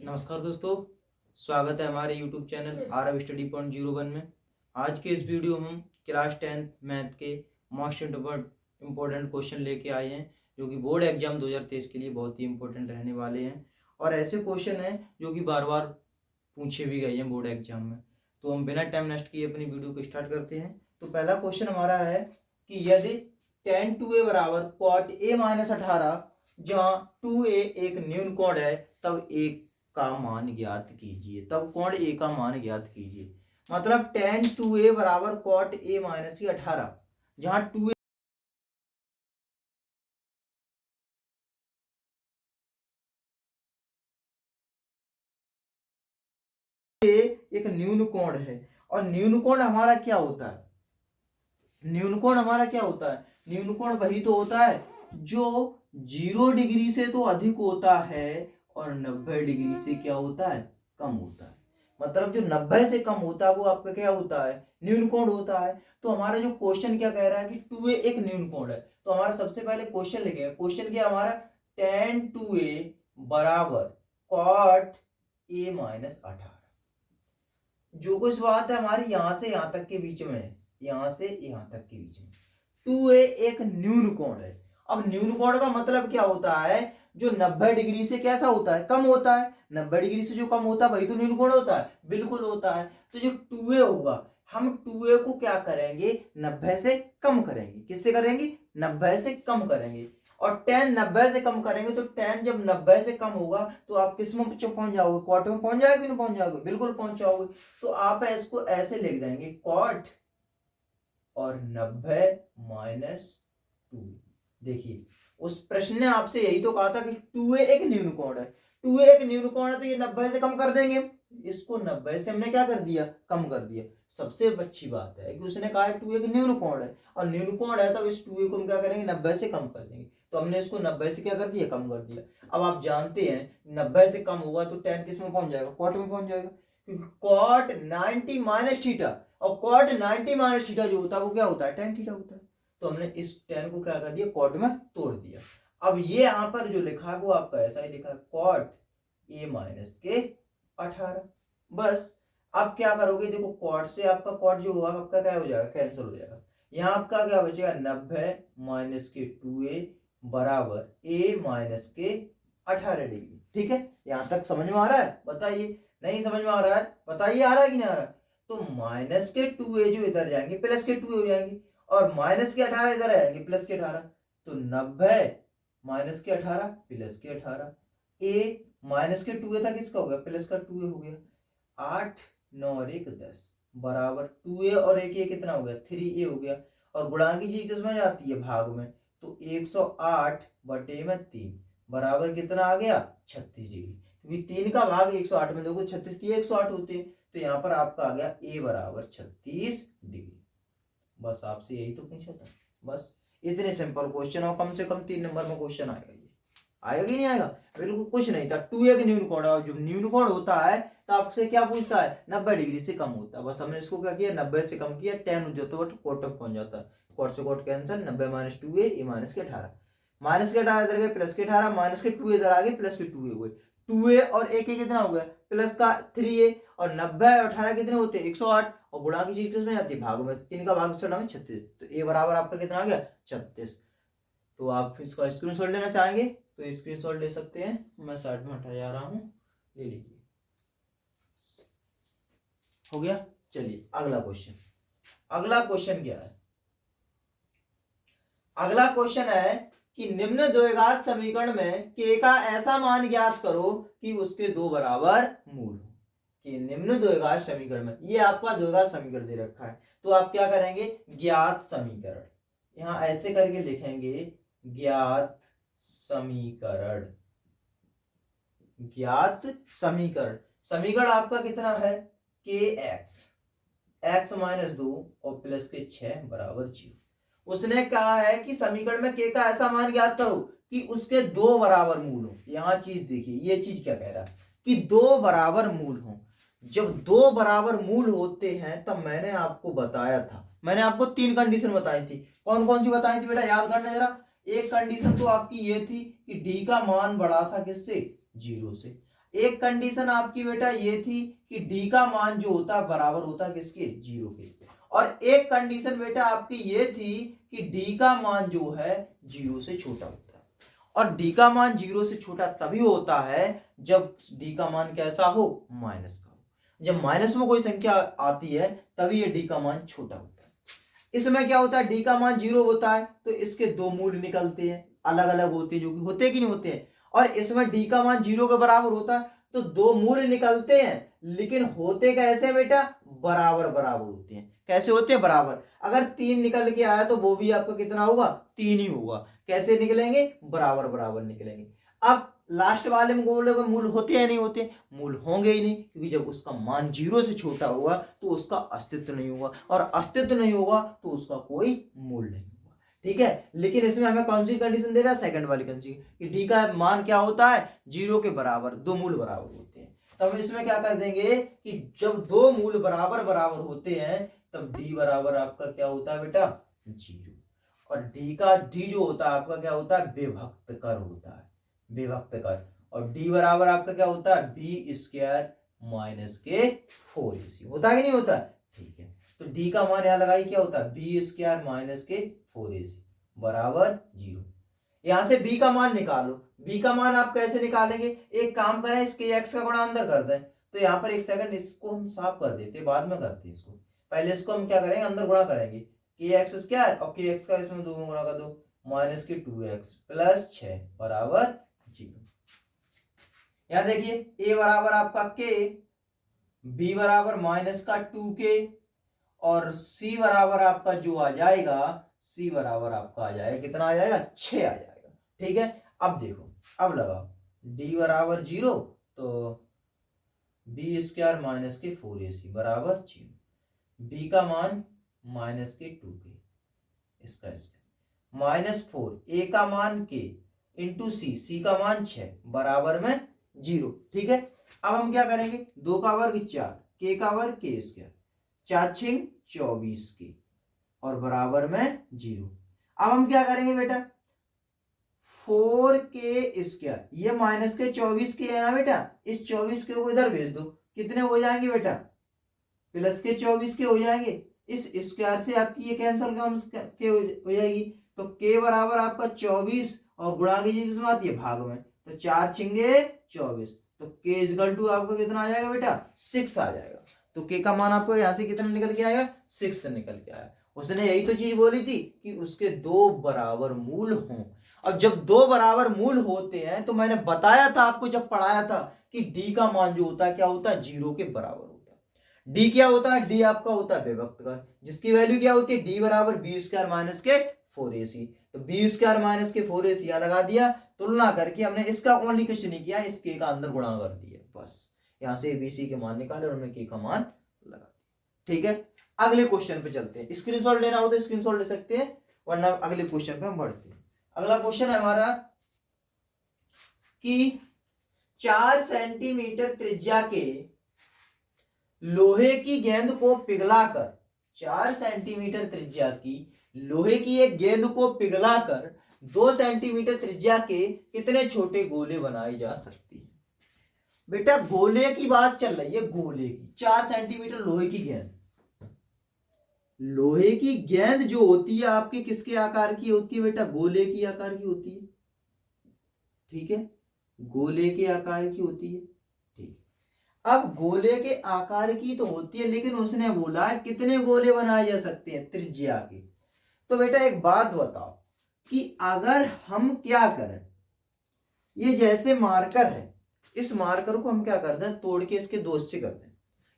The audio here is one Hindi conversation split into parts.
नमस्कार दोस्तों, स्वागत है हमारे YouTube channel Aarav study point 01 में। आज के इस वीडियो में हम क्लास 10 मैथ के मोस्ट इम्पोर्टेंट क्वेश्चन लेके आए हैं, जो कि बोर्ड एग्जाम 2023 के लिए बहुत ही इम्पोर्टेंट रहने वाले हैं। और ऐसे क्वेश्चन हैं जो कि बार बार पूछे भी गए हैं बोर्ड एग्जाम में। तो हम बिना टाइम वेस्ट किए अपनी वीडियो को स्टार्ट करते हैं। तो पहला क्वेश्चन हमारा है कि यदि tan 2a बराबर cot a माइनस 18, जहाँ 2a एक न्यून कोण है, तब एक का मान ज्ञात कीजिए। तब कोण ए का मान ज्ञात कीजिए। मतलब tan 2a बराबर cot a माइनस 18, जहाँ 2a एक न्यून कोण है। और न्यून कोण हमारा क्या होता है? न्यून कोण हमारा क्या होता है? न्यून कोण वही तो होता है जो 0 डिग्री से तो अधिक होता है और 90 डिग्री से क्या होता है? कम होता है। मतलब जो 90 से कम होता है वो आपका क्या होता है? न्यून कोण होता है। तो हमारा जो क्वेश्चन क्या कह रहा है कि 2a एक न्यून कोण है। तो हमारा सबसे पहले क्वेश्चन लिखेंगे। क्वेश्चन क्या हमारा? tan 2a बराबर cot a माइनस 18। जो कुछ बात है हमारी यहाँ से यहाँ तक के बीच में है, यहाँ से यहाँ तक के बीच में 2a एक न्यून कोण है। अब न्यून कोण का मतलब क्या होता है? जो 90 डिग्री से कैसा होता है? कम होता है। 90 डिग्री से जो कम होता है वही तो न्यून कोण होता है। बिल्कुल होता है। तो जो 2a होगा, हम 2a को क्या करेंगे? 90 से कम करेंगे। किससे करेंगे? 90 से कम करेंगे। और tan 90 से कम करेंगे तो tan जब 90 से कम होगा तो आप किस में पहुंच जाओगे? कॉट में पहुंच जाओगे? नहीं पहुंच जाओगे? बिल्कुल पहुंच जाओगे। तो आप इसको ऐसे लिख देंगे, कॉट और 90 माइनस 2। देखिए, उस प्रश्न ने आपसे यही तो कहा था कि 2a एक न्यून कोण है। 2a एक न्यून कोण है तो ये 90 से कम कर देंगे। इसको 90 से हमने क्या कर दिया? कम कर दिया। सबसे अच्छी बात है कि उसने कहा है 2a एक न्यून कोण है, और न्यून कोण है तो इस 2a को हम क्या करेंगे? 90 से कम कर देंगे। तो हमने इसको 90 से क्या कर दिया? कम कर दिया। अब आप जानते हैं 90 से कम होगा तो tan किस में पहुंच जाएगा? कॉट में पहुंच जाएगा। क्योंकि कॉट 90 माइनस थीटा, और कॉट 90 माइनस थीटा जो होता है वो क्या होता है? tan थीटा होता है। तो हमने इस tan को क्या कर दिया? कॉट में तोड़ दिया। अब ये यहाँ पर जो लिखा है वो आपका ऐसा ही लिखा है, कॉट a माइनस के 18। बस अब क्या करोगे? देखो, कॉट से आपका कॉट जो होगा आपका क्या हो जाएगा? कैंसिल हो जाएगा। यहाँ आपका क्या बचेगा? 90 माइनस के 2a बराबर a माइनस के 18 डिग्री। ठीक है, यहाँ तक समझ में आ रहा है? बताइए। नहीं समझ में आ रहा है? बताइए, आ रहा है कि नहीं आ रहा है? तो माइनस के 2a जो इधर जाएंगे प्लस के 2a हो जाएंगे, और माइनस के 18 इधर आएंगे प्लस के 18। तो 90 माइनस के 18 प्लस के 18, a माइनस के 2a था, किसका हो गया? प्लस का 2a हो गया। 8 9 और 1 10 बराबर 2a और 1 ये कितना हो गया? 3a हो गया। और गुणा की चीज किसमें जाती है? भाग में। तो 108 बटे में 3 बराबर कितना आ गया? 36 डिग्री। क्योंकि 3 का भाग 108 में दोगे 36 दिए 108 होते हैं। तो यहाँ पर आपका आ गया a बराबर 36 डिग्री। बस आपसे यही तो पूछा था। बस इतने सिंपल क्वेश्चन, और कम से कम 3 नंबर में क्वेश्चन आएगा। ये आएगा कि नहीं आएगा? बिल्कुल कुछ नहीं था। 2a का न्यून कोण है, और जो न्यून कोण होता है तो आपसे क्या पूछता है? 90 डिग्री से कम होता है। बस हमने इसको क्या किया? 90 से कम किया। tan जो तो कोट तक पहुंच जाता है। कोट से cot cancel. 90 minus 2a a minus के 18, माइनस के 18 इधर गए प्लस के 18, माइनस के 2a इधर आ गए प्लस के 2a हुए। 2a और 1 कितना हो गया? प्लस का 3a, और 90 और 18 कितने होते हैं? 108। और गुणा की चीज किसमें जाती है? भाग में। 3 का भाग 36। तो a बराबर आपका कितना आ गया? 36। तो आप इसका स्क्रीनशॉट लेना चाहेंगे तो स्क्रीनशॉट ले सकते हैं। मैं साइड में हटा जा रहा हूँ, ले लीजिए। हो गया। चलिए अगला क्वेश्चन। अगला क्वेश्चन क्या है? अगला क्वेश्चन है कि निम्न द्विघात समीकरण में k का ऐसा मान ज्ञात करो कि उसके दो बराबर मूल हो। कि निम्न द्विघात समीकरण में, ये आपका द्विघात समीकरण दे रखा है, तो आप क्या करेंगे? ज्ञात समीकरण। यहां ऐसे करके लिखेंगे, ज्ञात समीकरण। ज्ञात समीकरण। समीकरण आपका कितना है? kx x माइनस 2 और प्लस के 6 बराबर 0। उसने कहा है कि समीकरण में k का ऐसा मान ज्ञात करो कि उसके दो बराबर मूल हो। यहां चीज देखिए, ये चीज क्या कह रहा है कि दो बराबर मूल हो। जब दो बराबर मूल होते हैं तब मैंने आपको बताया था, मैंने आपको 3 कंडीशन बताई थी। कौन कौन सी बताई थी बेटा? याद करना जरा। एक कंडीशन तो आपकी ये थी कि d का मान बड़ा था किससे? 0 से। एक कंडीशन आपकी बेटा ये थी कि डी का मान जो होता है बराबर होता है किसके, 0 के। और एक कंडीशन बेटा आपकी ये थी कि डी का मान जो है 0 से छोटा होता है। और डी का मान 0 से छोटा तभी होता है जब डी का मान कैसा हो, माइनस का हो। जब माइनस में कोई संख्या आती है तभी ये डी का मान छोटा होता है। इसमें क्या होता है, डी का मान 0 होता है तो इसके दो मूल निकलते हैं, अलग अलग होते हैं, जो कि होते कि नहीं होते हैं। और इसमें डी का मान 0 के बराबर होता है तो दो मूल निकलते हैं, लेकिन होते कैसे बेटा, बराबर बराबर होते हैं। कैसे होते हैं, बराबर। अगर 3 निकल के आया तो वो भी आपका कितना होगा, 3 ही होगा। कैसे निकलेंगे, बराबर बराबर निकलेंगे। अब लास्ट वाले में बोलोगे मूल होते या नहीं होते, मूल होंगे ही नहीं, क्योंकि जब उसका मान 0 से छोटा होगा तो उसका अस्तित्व नहीं होगा, और अस्तित्व नहीं होगा तो उसका कोई मूल नहीं होगा। ठीक है, लेकिन इसमें हमें कौन सी कंडीशन दे रहा है, सेकंड वाली कंडीशन, कि डी का मान क्या होता है, 0 के बराबर, दो मूल बराबर होते हैं। तब इसमें क्या कर देंगे कि जब दो मूल बराबर बराबर होते हैं तब डी बराबर आपका क्या होता है बेटा, 0। और डी जो होता है आपका क्या होता है, विभक्त कर होता है, विभक्त कर। और डी बराबर आपका क्या होता है, बी स्क्वायर माइनस के 4ac होता है कि नहीं होता है। ठीक है, तो डी का मान यहाँ लगाई, क्या होता है, बी स्क्वायर माइनस के 4ac बराबर 0। यहाँ से b का मान निकालो। b का मान आप कैसे निकालेंगे, एक काम करें, इसके x का गुणा अंदर कर दें। तो यहाँ पर एक सेकंड इसको हम साफ कर देते हैं, बाद में करते हैं इसको। पहले इसको हम क्या करेंगे, अंदर गुणा करेंगे, के एक्स स्क्वायर और के एक्स का इसमें दो गुणा कर दो, माइनस के 2x प्लस 6 बराबर 0। यहाँ देखिए a बराबर आपका k, b बराबर माइनस का 2k, और c बराबर आपका जो आ जाएगा, c बराबर आपका आ जाएगा कितना, आ जाएगा 6 आ जाएगा। ठीक है, अब देखो, अब लगाओ, d बराबर 0 तो बी स्क्वायर माइनस के 4ac बराबर 0, b का मान माइनस के 2k, इसका -4, a का मान k इंटू c का मान 6 बराबर में 0। ठीक है, अब हम क्या करेंगे, 2 का वर्ग 4, k का वर्ग k स्क्वायर, 4 6 24 के, और बराबर में 0। अब हम क्या करेंगे बेटा, 4k स्क्वायर, ये माइनस के 24 के है ना बेटा, इस 24 के को इधर भेज दो, कितने हो जाएंगे बेटा, प्लस के 24 के हो जाएंगे। इस स्क्वायर से आपकी ये कैंसिल के हो जाएगी, तो k बराबर आपका 24 और गुणा कीजिए किसमें आती है, भाग में, तो 4 छिंगे 24, तो k इक्वल टू आपका कितना आ जाएगा बेटा, 6 आ जाएगा। तो k का मान आपको यहाँ से कितना निकल के आएगा, 6 निकल के आया। उसने यही तो चीज बोली थी कि उसके दो बराबर मूल हों। अब जब दो बराबर मूल होते हैं तो मैंने बताया था आपको जब पढ़ाया था कि डी का मान जो होता है क्या होता है, 0 के बराबर होता है। डी क्या होता है, डी आपका होता है विभक्त कर, जिसकी वैल्यू क्या होती है, डी बराबर बी स्क्वायर माइनस के 4ac। तो बी स्क्वायर माइनस के 4ac यहाँ लगा दिया, तुलना करके हमने इसका ओनली कुछ नहीं किया, इस के का अंदर गुणा कर दिया, बस यहाँ से एबीसी के मान निकाले और हमने के का मान लगा दिया। ठीक है, अगले क्वेश्चन पे चलते हैं। स्क्रीनशॉट लेना हो तो स्क्रीनशॉट ले सकते हैं, वरना अगले क्वेश्चन पे हम बढ़ते हैं। अगला क्वेश्चन है हमारा कि 4 सेंटीमीटर त्रिज्या के लोहे की गेंद को पिघलाकर, 4 सेंटीमीटर त्रिज्या की लोहे की एक गेंद को पिघलाकर 2 सेंटीमीटर त्रिज्या के कितने छोटे गोले बनाए जा सकते हैं। बेटा गोले की बात चल रही है, गोले की, 4 सेंटीमीटर लोहे की गेंद, लोहे की गेंद जो होती है आपके किसके आकार की होती है बेटा, गोले की आकार की होती है। ठीक है, गोले के आकार की होती है। ठीक, अब गोले के आकार की तो होती है, लेकिन उसने बोला कितने गोले बनाए जा सकते हैं त्रिज्या के। तो बेटा एक बात बताओ कि अगर हम क्या करें, ये जैसे मार्कर है, इस मार्कर को हम क्या कर दें, तोड़ के इसके दो हिस्से कर दें,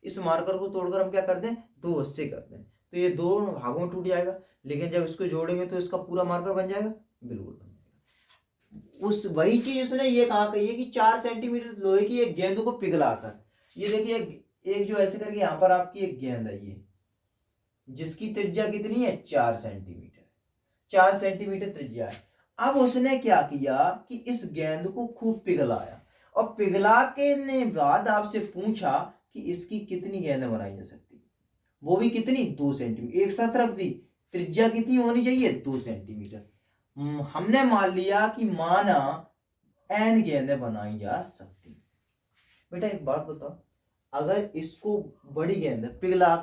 इस मार्कर को तोड़कर हम क्या कर दें, दो हिस्से कर दें, तो ये दो भागों में टूट जाएगा, लेकिन जब इसको जोड़ेंगे तो इसका पूरा मार्कर बन जाएगा, बिल्कुल बन जाएगा। उस वही चीज उसने ये कहा कही है कि 4 सेंटीमीटर लोहे की एक गेंद को पिघलाकर, ये देखिए एक जो ऐसे करके यहाँ पर आपकी एक गेंद है, ये जिसकी त्रिज्या कितनी है, 4 सेंटीमीटर, 4 सेंटीमीटर त्रिज्या है। अब उसने क्या किया कि इस गेंद को खूब पिघलाया, और पिघला के ने बाद आपसे पूछा कि इसकी कितनी गेंदें बनाई जा सकती, वो भी कितनी, 2 सेंटीमीटर, एक साथ रख दी। त्रिज्या कितनी होनी चाहिए, 2 सेंटीमीटर। हमने मान लिया कि माना n गेंदें बनाई जा सकती, बेटा एक बात बताओ, अगर इसको बड़ी गेंद पिघला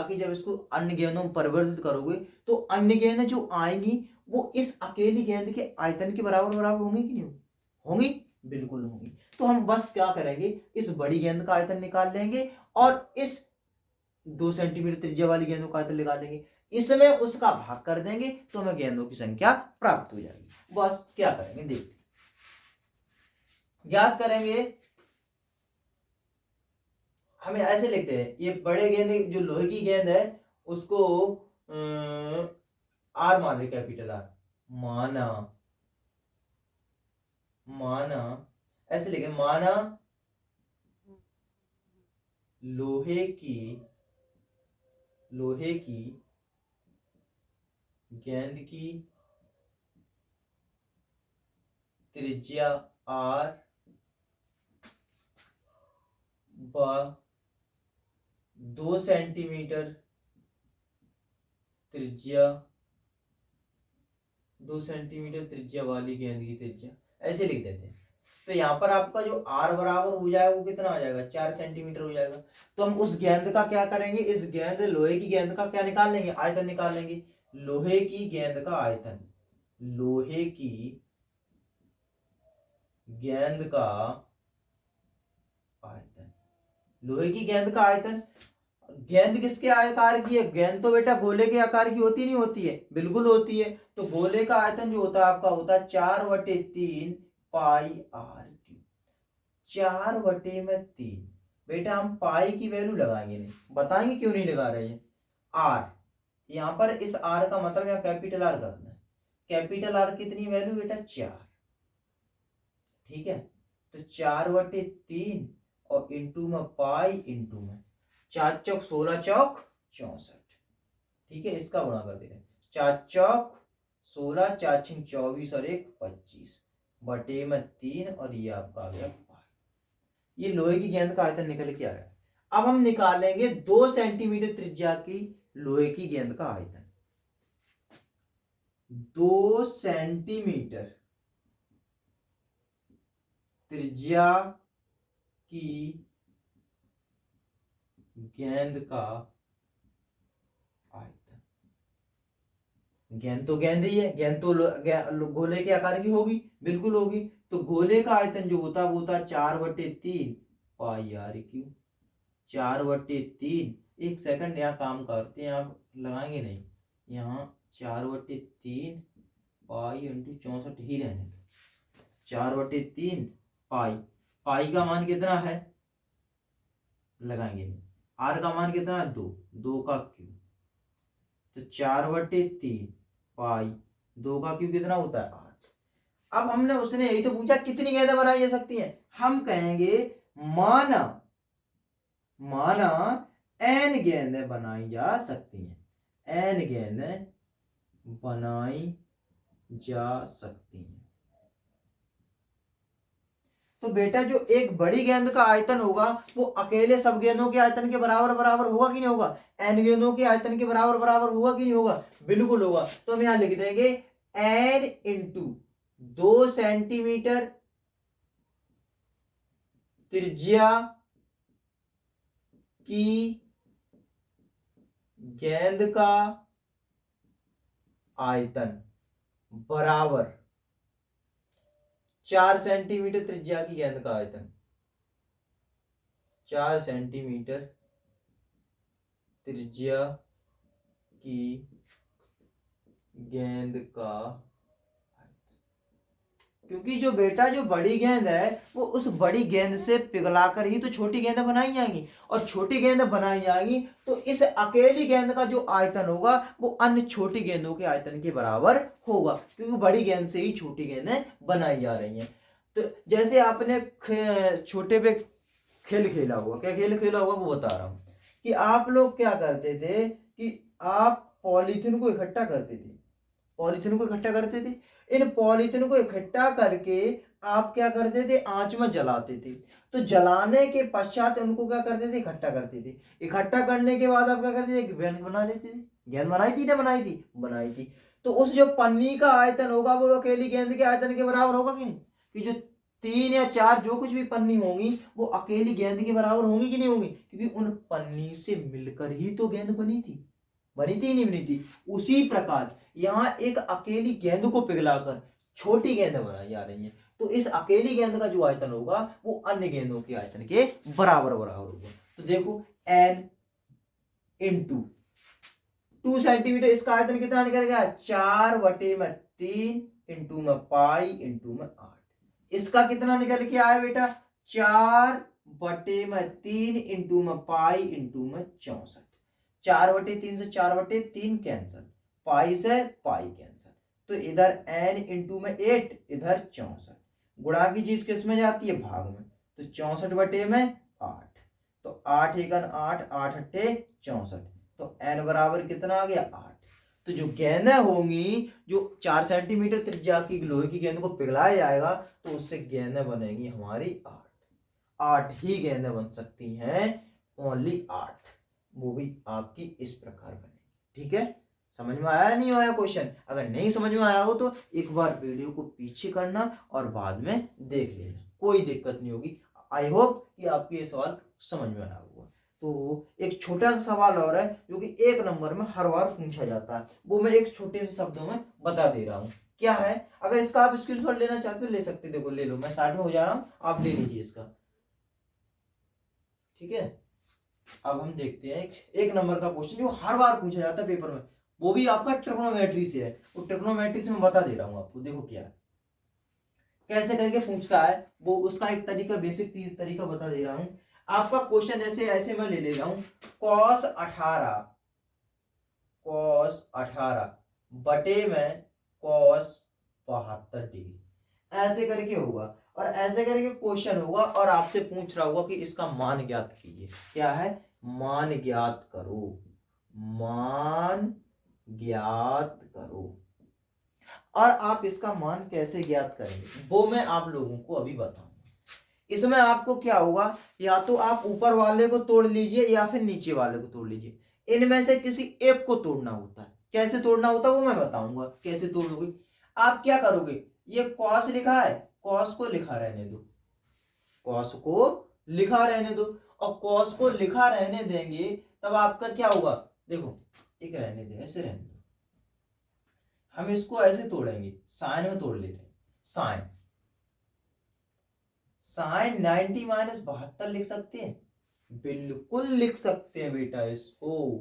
के जब इसको अन्य गेंदों में परिवर्तित करोगे तो अन्य गेंदें जो आएंगी वो इस अकेली गेंद के आयतन के बराबर बराबर होंगी कि नहीं होंगी? बिल्कुल होंगी। तो हम बस क्या करेंगे, इस बड़ी गेंद का आयतन निकाल लेंगे और इस 2 सेंटीमीटर त्रिज्या वाली गेंदों का आयतन निकाल लेंगे, इसमें उसका भाग कर देंगे तो हमें गेंदों की संख्या प्राप्त हो जाएगी। बस क्या करेंगे देखते, ज्ञात करेंगे। हमें ऐसे लिखते हैं, ये बड़े गेंद जो लोहे की गेंद है उसको आर मान ले, कैपिटल आर, माना ऐसे लिखे, माना लोहे की गेंद की त्रिज्या आर व 2 सेंटीमीटर त्रिज्या वाली गेंद की त्रिज्या, ऐसे लिख देते हैं। तो यहाँ पर आपका जो आर बराबर हो जाएगा वो कितना आ जाएगा, 4 सेंटीमीटर हो जाएगा। तो हम उस गेंद का क्या करेंगे, इस गेंद लोहे की गेंद का क्या निकाल लेंगे, आयतन निकाल लेंगे। लोहे की गेंद का आयतन, लोहे की गेंद का आयतन, लोहे की गेंद का आयतन। गेंद किसके आकार की है, गेंद तो बेटा गोले के आकार की होती नहीं होती है, बिल्कुल होती है। तो गोले का आयतन जो होता है आपका होता है 4/3 पाई आर क्यूब, 4/3। बेटा हम पाई की वैल्यू लगाएंगे नहीं, बताएंगे क्यों नहीं लगा रहे हैं। आर, यहाँ पर इस आर का मतलब यहाँ कैपिटल आर करना है। कैपिटल आर कितनी वैल्यू बेटा, 4, ठीक है। तो 4/3 और इंटू में पाई, इंटू में 4 चौक 16 चौक 64, ठीक है। इसका गुणा कर देंगे, 4 चौक 16, 4 छीक 24 और 1 25 बटे में 3 और ये आपका आ गया पाई। ये लोहे की गेंद का आयतन निकल के आया। अब हम निकालेंगे 2 सेंटीमीटर त्रिज्या की लोहे की गेंद का आयतन। 2 सेंटीमीटर त्रिज्या की गेंद का आयतन, गेंद तो गेंद ही है, गेंद तो गोले के आकार की होगी, बिल्कुल होगी। तो गोले का आयतन जो होता है वो होता है 4/3 पाई आर क्यूब, 4/3। एक सेकंड यहाँ काम करते हैं, आप लगाएंगे नहीं, यहाँ 4/3 पाई इंटू 64 ही रहने, 4/3 पाई, पाई का मान कितना है लगाएंगे नहीं, आर का मान कितना है 2, 2 का क्यूब। तो 4/3 पाई 2 का क्यूब कितना होता है 8। अब हमने उसने यही तो पूछा कितनी गेंदें बनाई जा सकती हैं, हम कहेंगे माना n गेंदें बनाई जा सकती हैं, n गेंदें बनाई जा सकती हैं। तो बेटा जो एक बड़ी गेंद का आयतन होगा वो अकेले सब गेंदों के आयतन के बराबर बराबर होगा कि नहीं होगा, n गेंदों के आयतन के बराबर बराबर होगा कि नहीं होगा, बिल्कुल होगा। तो हम यहाँ लिख देंगे n इंटू 2 सेंटीमीटर त्रिज्या की गेंद का आयतन बराबर 4 सेंटीमीटर त्रिज्या की गेंद का आयतन, 4 सेंटीमीटर त्रिज्या की गेंद का, क्योंकि जो बेटा जो बड़ी गेंद है वो उस बड़ी गेंद से पिघलाकर ही तो छोटी गेंदें बनाई जाएंगी, और छोटी गेंद बनाई जाएंगी तो इस अकेली गेंद का जो आयतन होगा वो अन्य छोटी गेंदों के आयतन के बराबर होगा, क्योंकि बड़ी गेंद से ही छोटी गेंदें बनाई जा रही हैं। तो जैसे आपने छोटे पे खेल खेला होगा, क्या खेल खेला होगा वो बता रहा हूँ, कि आप लोग क्या करते थे कि आप पॉलीथीन को इकट्ठा करते थे, पॉलीथीन को इकट्ठा करते थे, इन पॉलीथीन को इकट्ठा करके आप क्या करते थे, आंच में जलाते थे। तो जलाने के पश्चात उनको क्या करते थे, इकट्ठा करते थे। इकट्ठा करने के बाद आप क्या करते थे, गेंद बना लेते थे। गेंद बनाई थी ना, बनाई थी, बनाई थी। तो उस जो पन्नी का आयतन होगा वो अकेली गेंद के आयतन के बराबर होगा कि नहीं, कि जो 3 या 4 जो कुछ भी पन्नी होंगी वो अकेली गेंद के बराबर होंगी कि नहीं होंगी, क्योंकि उन पन्नी से मिलकर ही तो गेंद बनी थी नहीं बनी थी। उसी प्रकार यहाँ एक अकेली गेंद को पिघलाकर छोटी गेंद बनाई जा रही है, तो इस अकेली गेंद का जो आयतन होगा वो अन्य गेंदों के आयतन के बराबर होगा। तो देखो n इंटू 2 सेंटीमीटर, इसका आयतन कितना निकलेगा 4/3 इंटू में पाई इंटू में 8। इसका कितना निकल के आया बेटा 4/3 इंटू में पाई इंटू में 64। 4/3 से 4/3 कैंसल, पाई से पाई कैंसल, तो इधर n इंटू में 8 इधर 64। गुणा की चीज किस में जाती है भाग में, तो 64/8, तो 8 एकन 8, 8 अट्ठे 64, तो n बराबर कितना आ गया 8। तो जो गेंदें होंगी जो 4 सेंटीमीटर त्रिज्या की लोहे की गेंद को पिघलाया जाएगा तो उससे गेंदें बनेगी हमारी 8 ही गेंदें बन सकती हैं, ओनली 8, वो भी आपकी इस प्रकार बनेगी। ठीक है, समझ में आया नहीं आया क्वेश्चन? अगर नहीं समझ में आया हो तो एक बार वीडियो को पीछे करना और बाद में देख लेना, कोई दिक्कत नहीं होगी। आई होप कि आपके ये सवाल समझ में आया होगा। तो एक छोटा सा सवाल और है जो कि 1 नंबर में हर बार पूछा जाता है, वो मैं एक छोटे से शब्दों में बता दे रहा हूँ। क्या है, अगर इसका आप स्क्रीनशॉट लेना चाहते हो ले सकते, देखो ले लो, मैं साइड में हो जा रहा हूँ, आप ले लीजिए इसका। ठीक है, अब हम देखते हैं एक नंबर का क्वेश्चन जो हर बार पूछा जाता है पेपर में, वो भी आपका ट्रिग्नोमेट्री से है। वो ट्रिग्नोमेट्री से मैं बता दे रहा हूँ आपको, देखो क्या है, कैसे करके पूछता है वो, उसका एक तरीका, बेसिक तरीका बता दे रहा हूँ। आपका क्वेश्चन जैसे ऐसे मैं ले ले रहा हूँ, cos 18 बटे में cos 72 डिग्री, ऐसे करके होगा और ऐसे करके क्वेश्चन होगा और आपसे पूछ रहा होगा कि इसका मान ज्ञात कीजिए। क्या है, मान ज्ञात करो, मान ज्ञात करो। और आप इसका मान कैसे ज्ञात करेंगे वो मैं आप लोगों को अभी बताऊंगा। इसमें आपको क्या होगा, या तो आप ऊपर वाले को तोड़ लीजिए या फिर नीचे वाले को तोड़ लीजिए, इनमें से किसी एक को तोड़ना होता है। कैसे तोड़ना होता है वो मैं बताऊंगा, कैसे तोड़ोगे। आप क्या करोगे, ये कॉस लिखा है, कॉस को लिखा रहने दो, कॉस को लिखा रहने दो, और कॉस को लिखा रहने देंगे तब आपका क्या होगा, देखो एक रहने दे, ऐसे रहने दो, हम इसको ऐसे तोड़ेंगे, साइन में तोड़ लेते हैं। साइन 90 माइनस 72 लिख सकते हैं, बिल्कुल लिख सकते हैं बेटा। इसको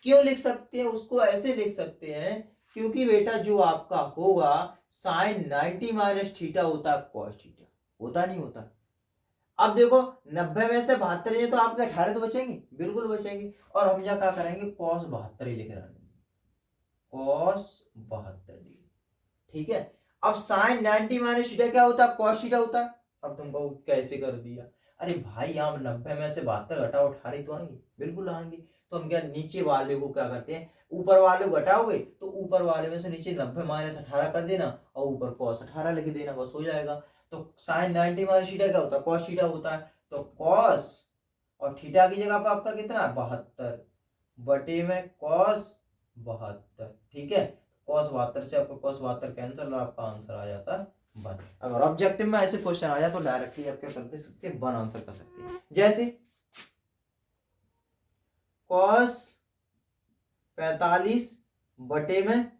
क्यों लिख सकते हैं, उसको ऐसे लिख सकते हैं क्योंकि बेटा जो आपका होगा साइन 90 माइनस थीटा होता है कॉस थीटा, होता नहीं होता। अब देखो 90 में से 72 है तो आपके 18 तो बचेंगे, बिल्कुल बचेंगे, और हम यहाँ क्या करेंगे कॉस 72 ही लिख रहे हैं, कॉस 72 डिग्री। ठीक है, अब साइन 90 माइनस थीटा क्या होता है, कॉस थीटा होता है। अब तुम कहो कैसे कर दिया, अरे भाई यहाँ 90 में से 72 घटाओ 18 तो आएंगे, बिल्कुल आएंगे। तो हम क्या नीचे वाले को क्या करते हैं, ऊपर वाले को घटाओगे तो ऊपर वाले में से नीचे 90 माइनस 18 कर देना और ऊपर कॉस 18 लिख देना, बस हो जाएगा। तो साइन 90 माइनस थीटा क्या होता है, कॉस थीटा होता है। तो कॉस और थीटा की जगह पर आपका कितना 72 बटे में कॉस 72। ठीक है, cos 72 से आपको cos 72 कैंसिल और आपका आंसर आ जाता है 1। अगर ऑब्जेक्टिव में ऐसे क्वेश्चन आ जाए तो डायरेक्टली आप क्या कर सकते हैं, 1 आंसर कर सकते हैं। जैसे cos 45 बटे में